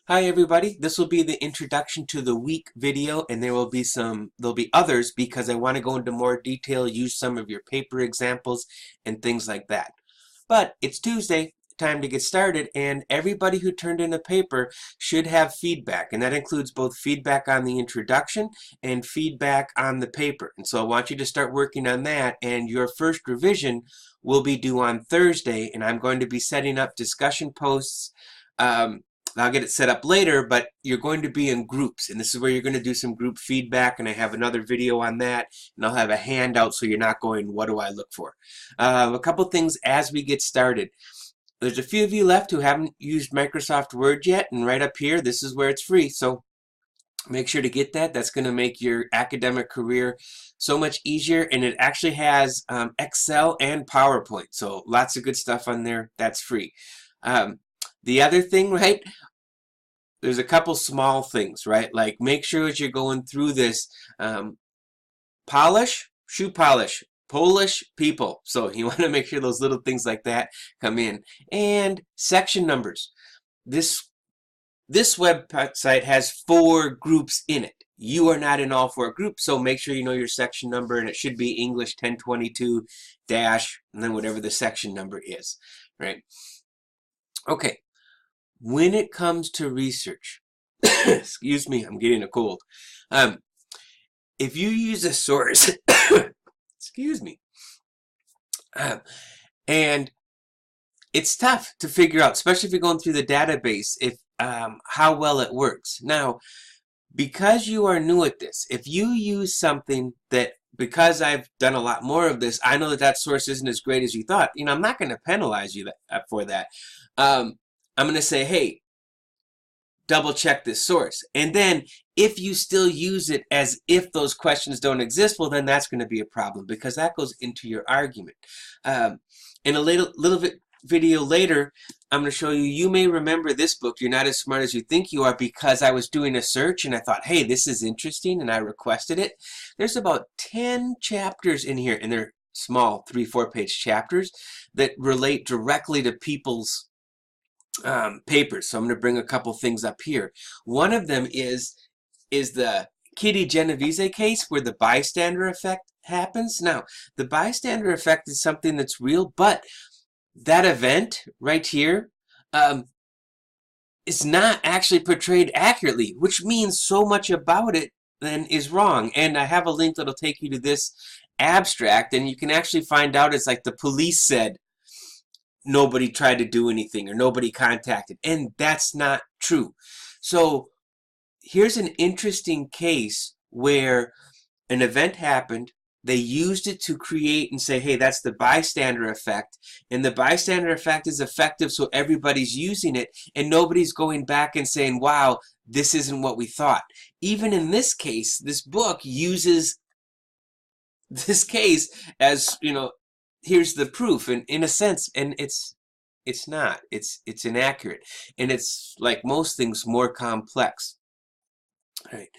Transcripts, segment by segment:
Hi everybody, this will be the introduction to the week video, and there'll be others because I want to go into more detail, use some of your paper examples and things like that. But it's Tuesday, time to get started, and everybody who turned in a paper should have feedback, and that includes both feedback on the introduction and feedback on the paper. And so I want you to start working on that, and your first revision will be due on Thursday, and I'm going to be setting up discussion posts. I'll get it set up later, but you're going to be in groups, and this is where you're going to do some group feedback, and I have another video on that, and I'll have a handout so you're not going, what do I look for? A couple things as we get started. There's a few of you left who haven't used Microsoft Word yet, and right up here, this is where it's free, so make sure to get that. That's going to make your academic career so much easier, and it actually has Excel and PowerPoint, so lots of good stuff on there. That's free. The other thing, right? There's a couple small things, right? Like make sure as you're going through this, polish, shoe polish, Polish people. So you want to make sure those little things like that come in. And section numbers. This website has 4 groups in it. You are not in all 4 groups, so make sure you know your section number, and it should be English 1022 dash, and then whatever the section number is, right? Okay. When it comes to research, excuse me, I'm getting a cold. If you use a source, excuse me, and it's tough to figure out, especially if you're going through the database, if how well it works. Now, because you are new at this, if you use something that, because I've done a lot more of this, I know that that source isn't as great as you thought. I'm not going to penalize you for that. I'm going to say, hey, double check this source. And then if you still use it as if those questions don't exist, well, then that's going to be a problem because that goes into your argument. In a little bit video later, I'm going to show you, you may remember this book, You're Not as Smart as You Think You Are, because I was doing a search and I thought, hey, this is interesting, and I requested it. There's about 10 chapters in here, and they're small 3-4 page chapters that relate directly to people's papers. So I'm going to bring a couple things up here. One of them is the Kitty Genovese case where the bystander effect happens. Now, the bystander effect is something that's real, but that event right here is not actually portrayed accurately, which means so much about it then is wrong. And I have a link that'll take you to this abstract, and you can actually find out it's like the police said nobody tried to do anything or nobody contacted, and that's not true. So here's an interesting case where an event happened, they used it to create and say, hey, that's the bystander effect, and the bystander effect is effective, so everybody's using it, and nobody's going back and saying, wow, this isn't what we thought. Even in this case, this book uses this case as, here's the proof, and in a sense, and it's not. It's inaccurate, and it's like most things more complex. All right.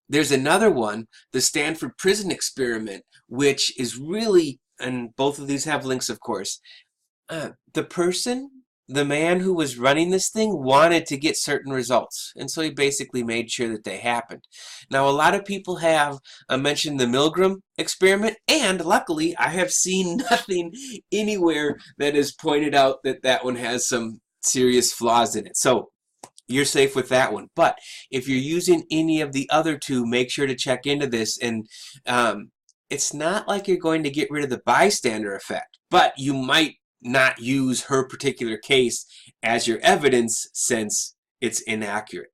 There's another one, the Stanford Prison Experiment, which is really, and both of these have links, of course. The man who was running this thing wanted to get certain results, and so he basically made sure that they happened. Now, a lot of people have mentioned the Milgram experiment, and luckily, I have seen nothing anywhere that has pointed out that that one has some serious flaws in it. So you're safe with that one. But if you're using any of the other two, make sure to check into this. And it's not like you're going to get rid of the bystander effect, but you might not use her particular case as your evidence since it's inaccurate.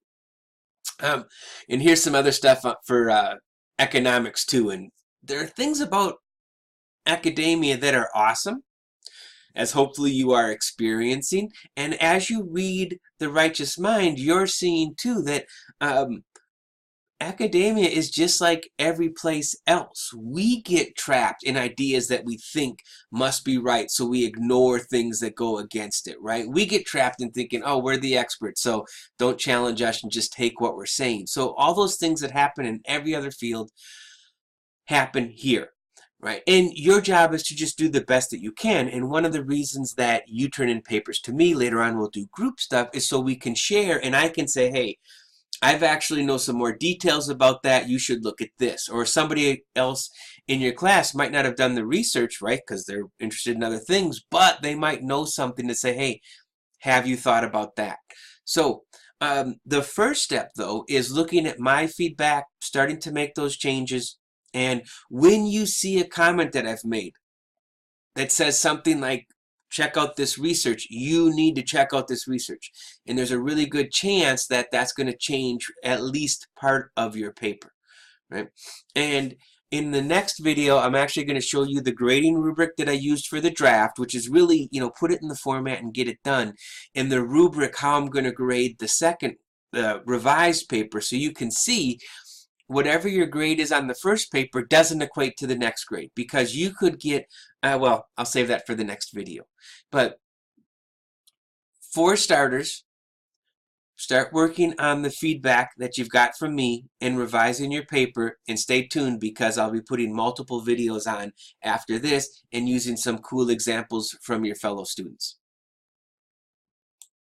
And here's some other stuff for economics too. And there are things about academia that are awesome, as hopefully you are experiencing. And as you read The Righteous Mind, you're seeing too that academia is just like every place else. We get trapped in ideas that we think must be right, so we ignore things that go against it, right? We get trapped in thinking, oh, we're the experts, so don't challenge us and just take what we're saying. So all those things that happen in every other field happen here. right? And your job is to just do the best that you can. And one of the reasons that you turn in papers to me, later on we'll do group stuff, is so we can share and I can say, hey, I've actually know some more details about that. You should look at this. Or somebody else in your class might not have done the research, right? Because they're interested in other things, but they might know something to say, hey, have you thought about that? So the first step, though, is looking at my feedback, starting to make those changes. And when you see a comment that I've made that says something like, check out this research, you need to check out this research. And there's a really good chance that that's going to change at least part of your paper, right? And in the next video, I'm actually going to show you the grading rubric that I used for the draft, which is really, put it in the format and get it done. And the rubric, how I'm going to grade the second revised paper, so you can see whatever your grade is on the first paper doesn't equate to the next grade, because you could get, well, I'll save that for the next video. But for starters, start working on the feedback that you've got from me and revising your paper, and stay tuned because I'll be putting multiple videos on after this and using some cool examples from your fellow students.